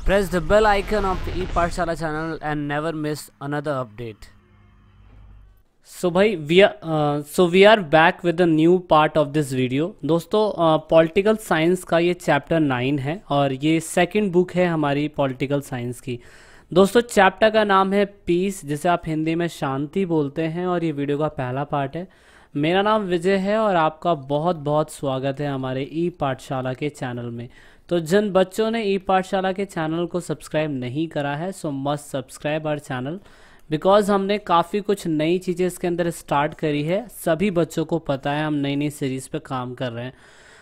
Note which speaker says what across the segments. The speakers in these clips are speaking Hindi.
Speaker 1: Press the bell icon of the ePathshala channel and never miss another update. So भाई we are back with a new part of this video. दोस्तों पॉलिटिकल साइंस का ये चैप्टर 9 है और ये सेकंड बुक है हमारी पॉलिटिकल साइंस की। दोस्तों चैप्टर का नाम है पीस, जिसे आप हिंदी में शांति बोलते हैं, और ये वीडियो का पहला पार्ट है। मेरा नाम विजय है और आपका बहुत बहुत स्वागत है हमारे ई पाठशाला के चैनल में। तो जिन बच्चों ने ई पाठशाला के चैनल को सब्सक्राइब नहीं करा है, so must subscribe our channel, because हमने काफ़ी कुछ नई चीज़ें इसके अंदर स्टार्ट करी है। सभी बच्चों को पता है हम नई नई सीरीज़ पे काम कर रहे हैं।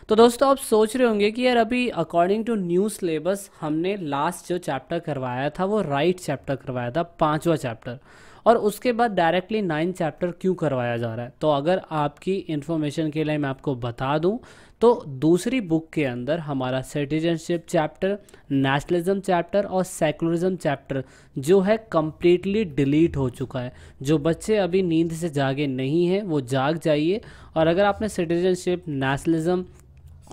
Speaker 1: तो दोस्तों आप सोच रहे होंगे कि यार अभी अकॉर्डिंग टू न्यू सिलेबस हमने लास्ट जो चैप्टर करवाया था वो राइट चैप्टर करवाया था, 5वां चैप्टर, और उसके बाद डायरेक्टली 9 चैप्टर क्यों करवाया जा रहा है। तो अगर आपकी इन्फॉर्मेशन के लिए मैं आपको बता दूं तो दूसरी बुक के अंदर हमारा सिटीजनशिप चैप्टर, नेशनलिज्म चैप्टर और सेकुलरिज्म चैप्टर जो है कम्प्लीटली डिलीट हो चुका है। जो बच्चे अभी नींद से जागे नहीं हैं वो जाग जाइए, और अगर आपने सिटीजनशिप, नेशनलिज्म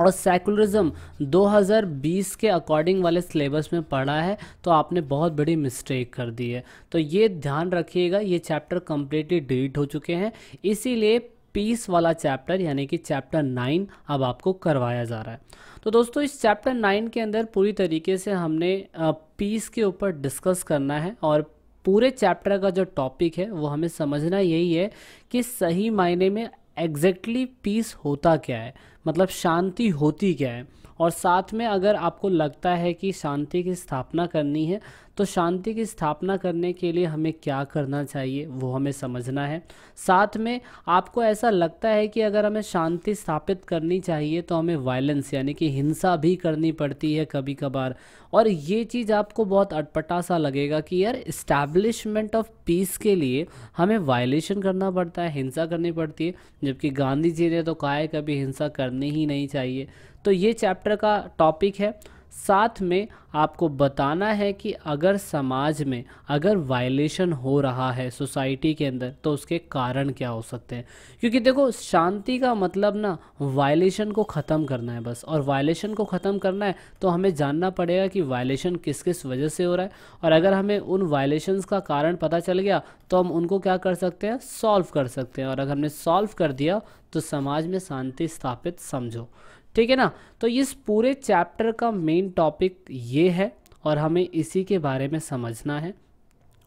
Speaker 1: और सेकुलरिज्म 2020 के अकॉर्डिंग वाले सिलेबस में पढ़ा है तो आपने बहुत बड़ी मिस्टेक कर दी है। तो ये ध्यान रखिएगा, ये चैप्टर कम्प्लीटली डिलीट हो चुके हैं, इसीलिए पीस वाला चैप्टर यानी कि चैप्टर 9 अब आपको करवाया जा रहा है। तो दोस्तों इस चैप्टर 9 के अंदर पूरी तरीके से हमने पीस के ऊपर डिस्कस करना है, और पूरे चैप्टर का जो टॉपिक है वो हमें समझना यही है कि सही मायने में एग्जैक्टली पीस होता क्या है, मतलब शांति होती क्या है। और साथ में अगर आपको लगता है कि शांति की स्थापना करनी है तो शांति की स्थापना करने के लिए हमें क्या करना चाहिए वो हमें समझना है। साथ में आपको ऐसा लगता है कि अगर हमें शांति स्थापित करनी चाहिए तो हमें वायलेंस यानी कि हिंसा भी करनी पड़ती है कभी कभार, और ये चीज़ आपको बहुत अटपटा सा लगेगा कि यार इस्टेब्लिशमेंट ऑफ पीस के लिए हमें वायलेशन करना पड़ता है, हिंसा करनी पड़ती है, जबकि गांधी जी ने तो कहा है कभी हिंसा करनी ही नहीं चाहिए। तो ये चैप्टर का टॉपिक है। साथ में आपको बताना है कि अगर समाज में अगर वायलेशन हो रहा है सोसाइटी के अंदर तो उसके कारण क्या हो सकते हैं, क्योंकि देखो शांति का मतलब ना वायलेशन को ख़त्म करना है बस, और वायलेशन को ख़त्म करना है तो हमें जानना पड़ेगा कि वायलेशन किस किस वजह से हो रहा है, और अगर हमें उन वायलेशंस का कारण पता चल गया तो हम उनको क्या कर सकते हैं, सॉल्व कर सकते हैं, और अगर हमने सॉल्व कर दिया तो समाज में शांति स्थापित समझो, ठीक है ना। तो इस पूरे चैप्टर का मेन टॉपिक ये है और हमें इसी के बारे में समझना है,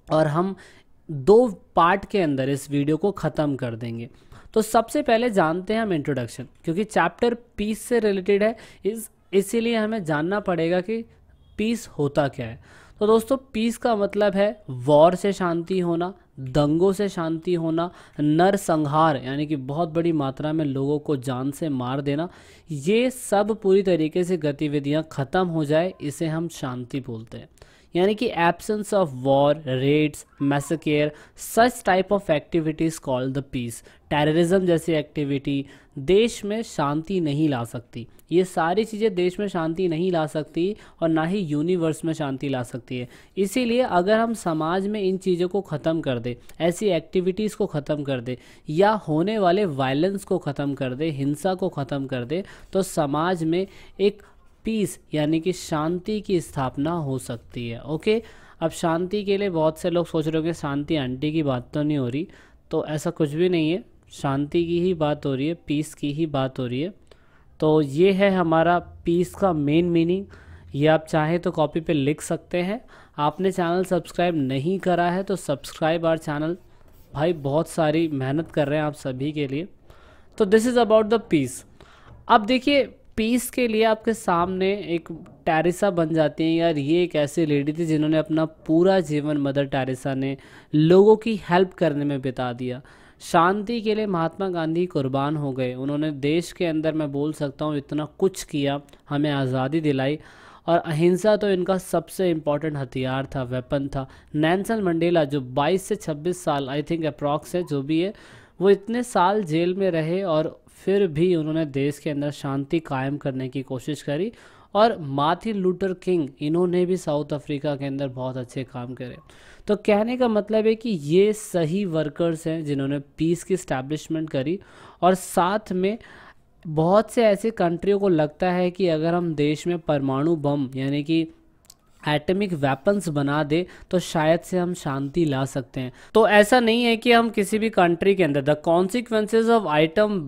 Speaker 1: और हम 2 पार्ट के अंदर इस वीडियो को ख़त्म कर देंगे। तो सबसे पहले जानते हैं हम इंट्रोडक्शन, क्योंकि चैप्टर पीस से रिलेटेड है, इसीलिए हमें जानना पड़ेगा कि पीस होता क्या है। तो दोस्तों पीस का मतलब है वॉर से शांति होना, दंगों से शांति होना, नरसंहार यानी कि बहुत बड़ी मात्रा में लोगों को जान से मार देना, ये सब पूरी तरीके से गतिविधियां ख़त्म हो जाए, इसे हम शांति बोलते हैं। यानी कि absence of war, raids, massacre, such type of activities called the peace. Terrorism जैसी एक्टिविटी देश में शांति नहीं ला सकती, ये सारी चीज़ें देश में शांति नहीं ला सकती और ना ही यूनिवर्स में शांति ला सकती है। इसीलिए अगर हम समाज में इन चीज़ों को ख़त्म कर दे, ऐसी एक्टिविटीज़ को ख़त्म कर दे, या होने वाले वायलेंस को ख़त्म कर दे, हिंसा को ख़त्म कर दे, तो समाज में एक पीस यानी कि शांति की स्थापना हो सकती है। ओके, अब शांति के लिए बहुत से लोग सोच रहे होंगे शांति आंटी की बात तो नहीं हो रही, तो ऐसा कुछ भी नहीं है, शांति की ही बात हो रही है, पीस की ही बात हो रही है। तो ये है हमारा पीस का मेन मीनिंग, ये आप चाहें तो कॉपी पे लिख सकते हैं। आपने चैनल सब्सक्राइब नहीं करा है तो सब्सक्राइब आवर चैनल, भाई बहुत सारी मेहनत कर रहे हैं आप सभी के लिए। तो this is about the peace. अब देखिए पीस के लिए आपके सामने एक टेरेसा बन जाती हैं। यार ये एक ऐसी लेडी थी जिन्होंने अपना पूरा जीवन, मदर टेरेसा ने लोगों की हेल्प करने में बिता दिया। शांति के लिए महात्मा गांधी कुर्बान हो गए, उन्होंने देश के अंदर मैं बोल सकता हूँ इतना कुछ किया, हमें आज़ादी दिलाई, और अहिंसा तो इनका सबसे इम्पॉर्टेंट हथियार था, वेपन था। नेल्सन मंडेला जो 22 से 26 साल आई थिंक अप्रॉक्स है, जो भी है, वो इतने साल जेल में रहे और फिर भी उन्होंने देश के अंदर शांति कायम करने की कोशिश करी। और मार्टिन लूथर किंग, इन्होंने भी साउथ अफ्रीका के अंदर बहुत अच्छे काम करे। तो कहने का मतलब है कि ये सही वर्कर्स हैं जिन्होंने पीस की इस्टेब्लिशमेंट करी। और साथ में बहुत से ऐसे कंट्रियों को लगता है कि अगर हम देश में परमाणु बम यानी कि एटॉमिक वेपन्स बना दे तो शायद से हम शांति ला सकते हैं। तो ऐसा नहीं है कि हम किसी भी कंट्री के अंदर the consequences of atom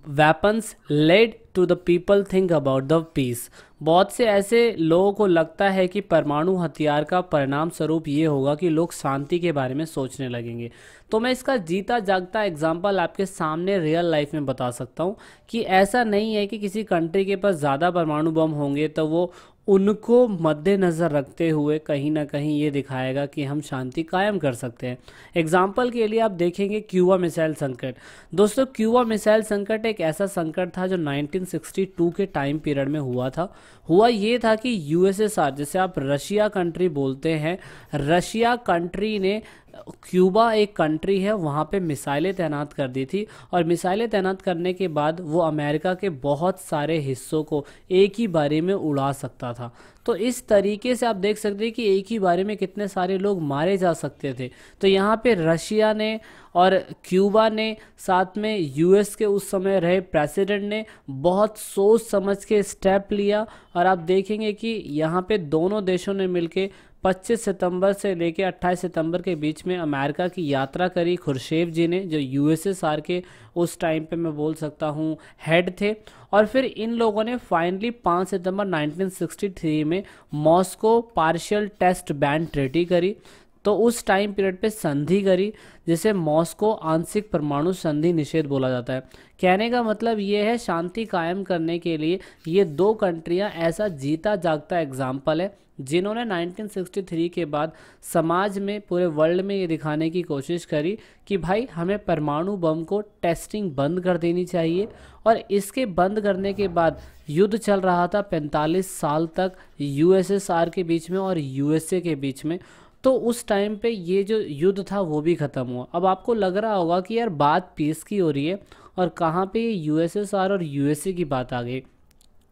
Speaker 1: weapons led to the people think about the peace. बहुत से ऐसे लोगों को लगता है कि परमाणु हथियार का परिणाम स्वरूप ये होगा कि लोग शांति के बारे में सोचने लगेंगे। तो मैं इसका जीता जागता एग्जाम्पल आपके सामने रियल लाइफ में बता सकता हूँ कि ऐसा नहीं है कि किसी कंट्री के पास ज़्यादा परमाणु बम होंगे तो वो उनको मद्देनज़र रखते हुए कहीं ना कहीं ये दिखाएगा कि हम शांति कायम कर सकते हैं। एग्जाम्पल के लिए आप देखेंगे क्यूबा मिसाइल संकट। दोस्तों क्यूबा मिसाइल संकट एक ऐसा संकट था जो 1962 के टाइम पीरियड में हुआ था। हुआ ये था कि यूएसएसआर, जैसे आप रशिया कंट्री बोलते हैं, रशिया कंट्री ने क्यूबा एक कंट्री है वहाँ पे मिसाइलें तैनात कर दी थी और मिसाइलें तैनात करने के बाद वो अमेरिका के बहुत सारे हिस्सों को एक ही बारे में उड़ा सकता था। तो इस तरीके से आप देख सकते हैं कि एक ही बारे में कितने सारे लोग मारे जा सकते थे। तो यहाँ पे रशिया ने और क्यूबा ने साथ में यूएस के उस समय रहे प्रेसिडेंट ने बहुत सोच समझ के स्टेप लिया और आप देखेंगे कि यहाँ पे दोनों देशों ने मिलके 25 सितंबर से लेकर 28 सितंबर के बीच में अमेरिका की यात्रा करी। खुर्शेव जी ने, जो यूएसएसआर के उस टाइम पे मैं बोल सकता हूँ हेड थे, और फिर इन लोगों ने फाइनली 5 सितंबर 1963 में Moscow partial test ban treaty करी। तो उस टाइम पीरियड पे संधि करी जिसे मॉस्को आंशिक परमाणु संधि निषेध बोला जाता है। कहने का मतलब ये है शांति कायम करने के लिए ये दो कंट्रियां ऐसा जीता जागता एग्जाम्पल है जिन्होंने 1963 के बाद समाज में, पूरे वर्ल्ड में ये दिखाने की कोशिश करी कि भाई हमें परमाणु बम को टेस्टिंग बंद कर देनी चाहिए। और इसके बंद करने के बाद युद्ध चल रहा था 45 साल तक यूएसएसआर के बीच में और यूएसए के बीच में। तो उस टाइम पे ये जो युद्ध था वो भी ख़त्म हुआ। अब आपको लग रहा होगा कि यार बात पीस की हो रही है और कहाँ पे ये यूएसएसआर और यूएसए की बात आ गई।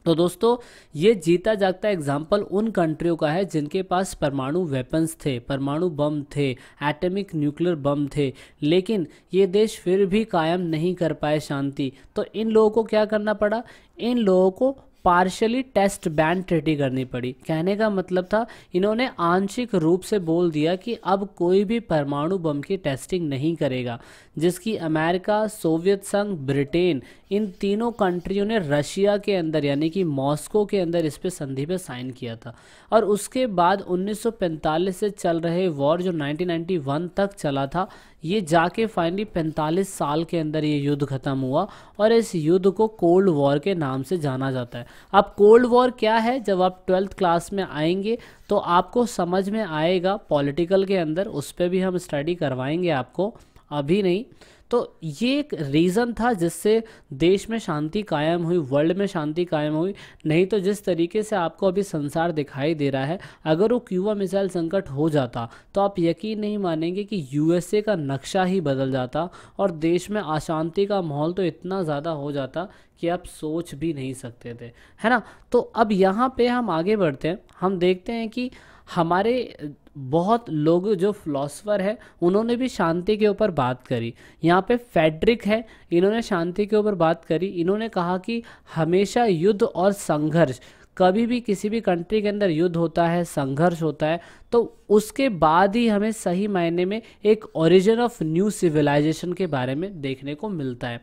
Speaker 1: तो दोस्तों ये जीता जागता एग्जाम्पल उन कंट्रियों का है जिनके पास परमाणु वेपन्स थे, परमाणु बम थे, एटॉमिक न्यूक्लियर बम थे, लेकिन ये देश फिर भी कायम नहीं कर पाए शांति। तो इन लोगों को क्या करना पड़ा? इन लोगों को पार्शली टेस्ट बैन ट्रीटी करनी पड़ी। कहने का मतलब था इन्होंने आंशिक रूप से बोल दिया कि अब कोई भी परमाणु बम की टेस्टिंग नहीं करेगा, जिसकी अमेरिका, सोवियत संघ, ब्रिटेन, इन तीनों कंट्रियों ने रशिया के अंदर यानी कि मॉस्को के अंदर इस पे संधि पे साइन किया था। और उसके बाद 1945 से चल रहे वॉर जो 1991 तक चला था, ये जाके फाइनली 45 साल के अंदर ये युद्ध खत्म हुआ और इस युद्ध को कोल्ड वॉर के नाम से जाना जाता है। अब कोल्ड वॉर क्या है, जब आप 12th क्लास में आएंगे तो आपको समझ में आएगा, पॉलिटिकल के अंदर उस पर भी हम स्टडी करवाएंगे आपको, अभी नहीं। तो ये एक रीज़न था जिससे देश में शांति कायम हुई, वर्ल्ड में शांति कायम हुई। नहीं तो जिस तरीके से आपको अभी संसार दिखाई दे रहा है, अगर वो क्यूबा मिसाइल संकट हो जाता तो आप यकीन नहीं मानेंगे कि यूएसए का नक्शा ही बदल जाता और देश में अशांति का माहौल तो इतना ज़्यादा हो जाता कि आप सोच भी नहीं सकते थे, है ना। तो अब यहाँ पे हम आगे बढ़ते हैं, हम देखते हैं कि हमारे बहुत लोग जो फिलोसफर है उन्होंने भी शांति के ऊपर बात करी। यहाँ पे फेडरिक है, इन्होंने शांति के ऊपर बात करी। इन्होंने कहा कि हमेशा युद्ध और संघर्ष, कभी भी किसी भी कंट्री के अंदर युद्ध होता है, संघर्ष होता है, तो उसके बाद ही हमें सही मायने में एक ओरिजिन ऑफ न्यू सिविलाइजेशन के बारे में देखने को मिलता है।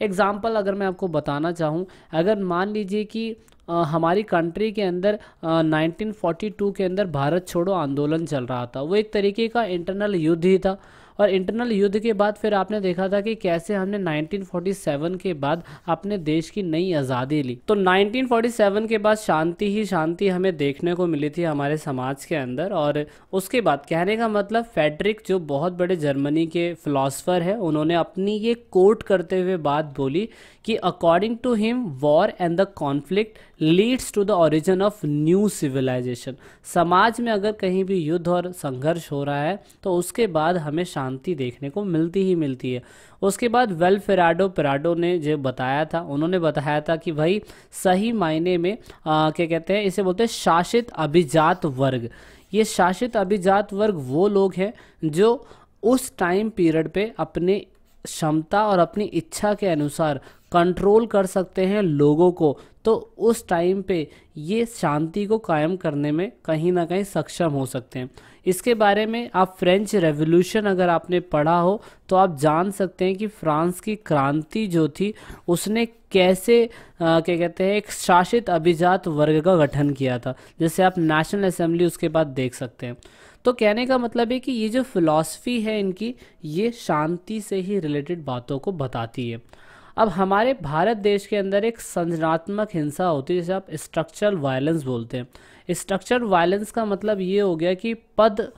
Speaker 1: एग्जाम्पल अगर मैं आपको बताना चाहूँ, अगर मान लीजिए कि हमारी कंट्री के अंदर 1942 के अंदर भारत छोड़ो आंदोलन चल रहा था, वो एक तरीके का इंटरनल युद्ध ही था। और इंटरनल युद्ध के बाद फिर आपने देखा था कि कैसे हमने 1947 के बाद अपने देश की नई आज़ादी ली। तो 1947 के बाद शांति ही शांति हमें देखने को मिली थी हमारे समाज के अंदर। और उसके बाद कहने का मतलब फेडरिक, जो बहुत बड़े जर्मनी के फिलोसफर है, उन्होंने अपनी ये कोट करते हुए बात बोली कि according to him war and the conflict leads to the origin of new civilisation. समाज में अगर कहीं भी युद्ध और संघर्ष हो रहा है तो उसके बाद हमें शांति देखने को मिलती ही मिलती है। उसके बाद वेल्फेराडो पेराडो ने जो बताया था, उन्होंने बताया था कि भाई सही मायने में क्या कहते हैं, इसे बोलते हैं शासित अभिजात वर्ग। ये शासित अभिजात वर्ग वो लोग हैं जो उस टाइम पीरियड पे अपने क्षमता और अपनी इच्छा के अनुसार कंट्रोल कर सकते हैं लोगों को, तो उस टाइम पे ये शांति को कायम करने में कहीं ना कहीं सक्षम हो सकते हैं। इसके बारे में आप फ्रेंच रेवोल्यूशन अगर आपने पढ़ा हो तो आप जान सकते हैं कि फ्रांस की क्रांति जो थी उसने कैसे क्या कहते हैं एक शासित अभिजात वर्ग का गठन किया था, जैसे आप नेशनल असेंबली उसके बाद देख सकते हैं। तो कहने का मतलब है कि ये जो फिलॉसफी है इनकी, ये शांति से ही रिलेटेड बातों को बताती है। अब हमारे भारत देश के अंदर एक संरचनात्मक हिंसा होती है जिसे आप स्ट्रक्चरल वायलेंस बोलते हैं। स्ट्रक्चरल वायलेंस का मतलब ये हो गया कि पद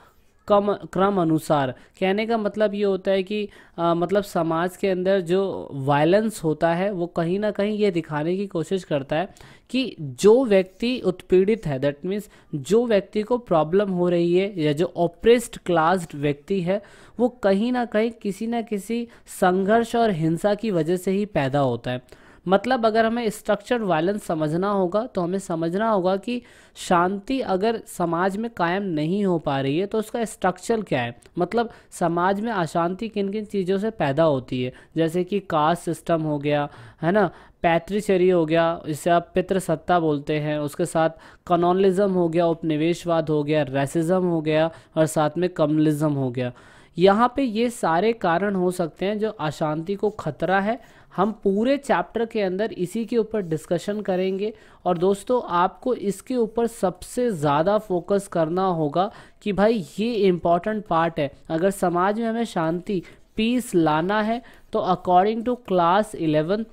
Speaker 1: क्रम अनुसार, कहने का मतलब ये होता है कि मतलब समाज के अंदर जो वायलेंस होता है वो कहीं ना कहीं ये दिखाने की कोशिश करता है कि जो व्यक्ति उत्पीड़ित है, दैट मीन्स जो व्यक्ति को प्रॉब्लम हो रही है या जो ऑप्रेस्ड क्लास्ड व्यक्ति है वो कहीं ना कहीं किसी ना किसी संघर्ष और हिंसा की वजह से ही पैदा होता है। मतलब अगर हमें स्ट्रक्चर्ड वायलेंस समझना होगा तो हमें समझना होगा कि शांति अगर समाज में कायम नहीं हो पा रही है तो उसका स्ट्रक्चर क्या है, मतलब समाज में अशांति किन किन चीज़ों से पैदा होती है, जैसे कि कास्ट सिस्टम हो गया, है ना, पैट्रिचरी हो गया, जिसे आप पितृसत्ता बोलते हैं, उसके साथ कॉलोनिज्म हो गया, उपनिवेशवाद हो गया, रेसिज्म हो गया और साथ में कम्युनिज्म हो गया। यहाँ पे ये सारे कारण हो सकते हैं जो अशांति को खतरा है। हम पूरे चैप्टर के अंदर इसी के ऊपर डिस्कशन करेंगे और दोस्तों आपको इसके ऊपर सबसे ज़्यादा फोकस करना होगा कि भाई ये इम्पॉर्टेंट पार्ट है। अगर समाज में हमें शांति पीस लाना है तो अकॉर्डिंग टू क्लास 11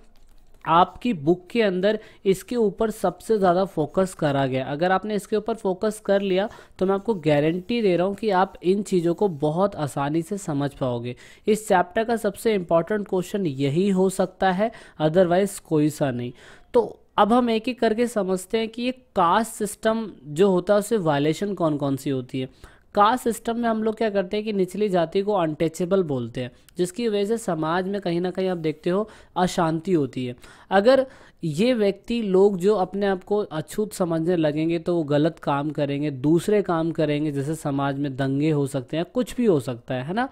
Speaker 1: आपकी बुक के अंदर इसके ऊपर सबसे ज़्यादा फोकस करा गया। अगर आपने इसके ऊपर फोकस कर लिया तो मैं आपको गारंटी दे रहा हूँ कि आप इन चीज़ों को बहुत आसानी से समझ पाओगे। इस चैप्टर का सबसे इम्पॉर्टेंट क्वेश्चन यही हो सकता है, अदरवाइज कोई सा नहीं। तो अब हम एक एक करके समझते हैं कि ये कास्ट सिस्टम जो होता है उससे वायलेशन कौन कौन सी होती है। कास्ट सिस्टम में हम लोग क्या करते हैं कि निचली जाति को अनटचेबल बोलते हैं, जिसकी वजह से समाज में कहीं ना कहीं आप देखते हो अशांति होती है। अगर ये व्यक्ति लोग जो अपने आप को अछूत समझने लगेंगे तो वो गलत काम करेंगे, दूसरे काम करेंगे, जैसे समाज में दंगे हो सकते हैं, कुछ भी हो सकता है ना।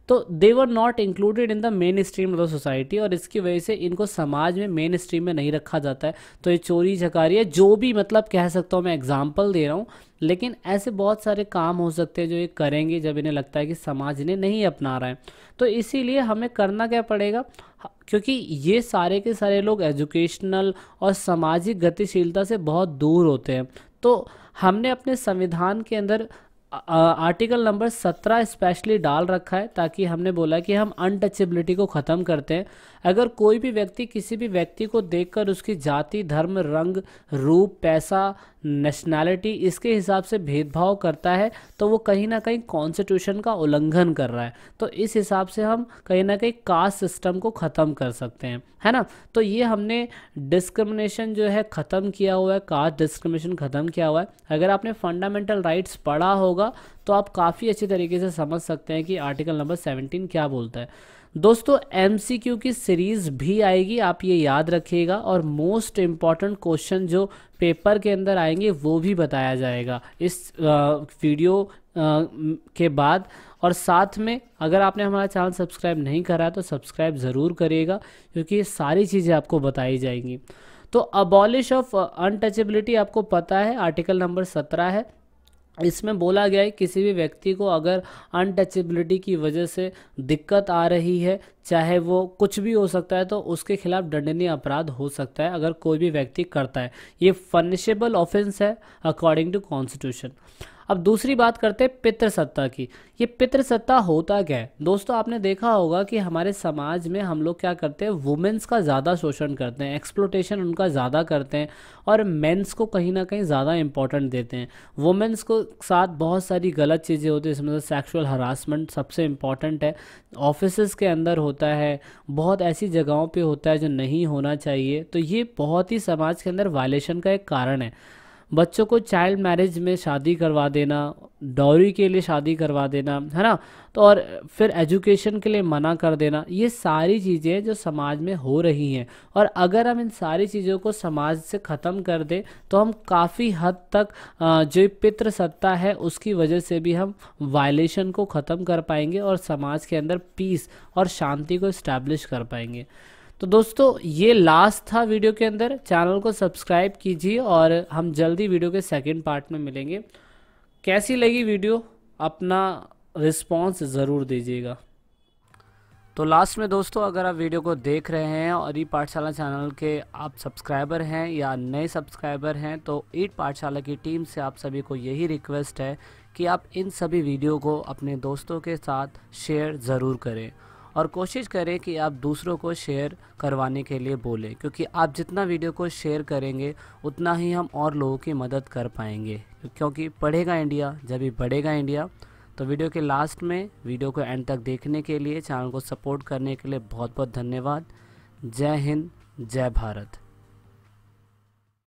Speaker 1: तो they were not included in the mainstream of the society और इसकी वजह से इनको समाज में मेन स्ट्रीम में नहीं रखा जाता है। तो ये चोरी चकारी है, जो भी मतलब कह सकता हूँ, मैं एग्जांपल दे रहा हूँ, लेकिन ऐसे बहुत सारे काम हो सकते हैं जो ये करेंगे जब इन्हें लगता है कि समाज इन्हें नहीं अपना रहा है। तो इसीलिए हमें करना क्या पड़ेगा, क्योंकि ये सारे के सारे लोग एजुकेशनल और सामाजिक गतिशीलता से बहुत दूर होते हैं। तो हमने अपने संविधान के अंदर आर्टिकल नंबर 17 स्पेशली डाल रखा है, ताकि हमने बोला कि हम अनटचेबिलिटी को ख़त्म करते हैं। अगर कोई भी व्यक्ति किसी भी व्यक्ति को देखकर उसकी जाति, धर्म, रंग, रूप, पैसा, नेशनैलिटी इसके हिसाब से भेदभाव करता है तो वो कहीं ना कहीं कॉन्स्टिट्यूशन का उल्लंघन कर रहा है। तो इस हिसाब से हम कहीं ना कहीं कास्ट सिस्टम को ख़त्म कर सकते हैं, है ना। तो ये हमने डिस्क्रिमिनेशन जो है ख़त्म किया हुआ है, कास्ट डिस्क्रिमिनेशन ख़त्म किया हुआ है। अगर आपने फंडामेंटल राइट्स पढ़ा होगा तो आप काफ़ी अच्छी तरीके से समझ सकते हैं कि आर्टिकल नंबर 17 क्या बोलता है। दोस्तों MCQ की सीरीज़ भी आएगी, आप ये याद रखिएगा, और मोस्ट इम्पॉर्टेंट क्वेश्चन जो पेपर के अंदर आएंगे वो भी बताया जाएगा इस वीडियो के बाद। और साथ में अगर आपने हमारा चैनल सब्सक्राइब नहीं करा तो सब्सक्राइब ज़रूर करिएगा, क्योंकि ये सारी चीज़ें आपको बताई जाएंगी। तो अबॉलिश ऑफ अनटचेबिलिटी आपको पता है, आर्टिकल नंबर 17 है। इसमें बोला गया है किसी भी व्यक्ति को अगर अनटचेबिलिटी की वजह से दिक्कत आ रही है, चाहे वो कुछ भी हो सकता है, तो उसके खिलाफ दंडनीय अपराध हो सकता है अगर कोई भी व्यक्ति करता है। ये पनिशेबल ऑफेंस है अकॉर्डिंग टू कॉन्स्टिट्यूशन। अब दूसरी बात करते हैं पितृसत्ता की। ये पितृसत्ता होता क्या है दोस्तों, आपने देखा होगा कि हमारे समाज में हम लोग क्या करते हैं, वुमेन्स का ज़्यादा शोषण करते हैं, एक्सप्लोटेशन उनका ज़्यादा करते हैं और मेंस को कहीं ना कहीं ज़्यादा इंपॉर्टेंट देते हैं। वुमेन्स को साथ बहुत सारी गलत चीज़ें होती हैं, इसमें सेक्सुअल हरासमेंट सबसे इम्पॉर्टेंट है, ऑफिसेस के अंदर होता है, बहुत ऐसी जगहों पे होता है जो नहीं होना चाहिए। तो ये बहुत ही समाज के अंदर वायलेशन का एक कारण है। बच्चों को चाइल्ड मैरिज में शादी करवा देना, डॉरी के लिए शादी करवा देना, है ना, तो और फिर एजुकेशन के लिए मना कर देना, ये सारी चीज़ें जो समाज में हो रही हैं। और अगर हम इन सारी चीज़ों को समाज से ख़त्म कर दें तो हम काफ़ी हद तक जो पितृसत्ता है उसकी वजह से भी हम वायलेशन को ख़त्म कर पाएंगे और समाज के अंदर पीस और शांति को इस्टेब्लिश कर पाएंगे। तो दोस्तों ये लास्ट था वीडियो के अंदर, चैनल को सब्सक्राइब कीजिए और हम जल्दी वीडियो के सेकंड पार्ट में मिलेंगे। कैसी लगी वीडियो, अपना रिस्पांस ज़रूर दीजिएगा। तो लास्ट में दोस्तों, अगर आप वीडियो को देख रहे हैं और ई पाठशाला चैनल के आप सब्सक्राइबर हैं या नए सब्सक्राइबर हैं, तो ईट पाठशाला की टीम से आप सभी को यही रिक्वेस्ट है कि आप इन सभी वीडियो को अपने दोस्तों के साथ शेयर ज़रूर करें और कोशिश करें कि आप दूसरों को शेयर करवाने के लिए बोलें, क्योंकि आप जितना वीडियो को शेयर करेंगे उतना ही हम और लोगों की मदद कर पाएंगे, क्योंकि पढ़ेगा इंडिया जब भी बढ़ेगा इंडिया। तो वीडियो के लास्ट में वीडियो को एंड तक देखने के लिए, चैनल को सपोर्ट करने के लिए बहुत बहुत धन्यवाद। जय हिंद, जय भारत।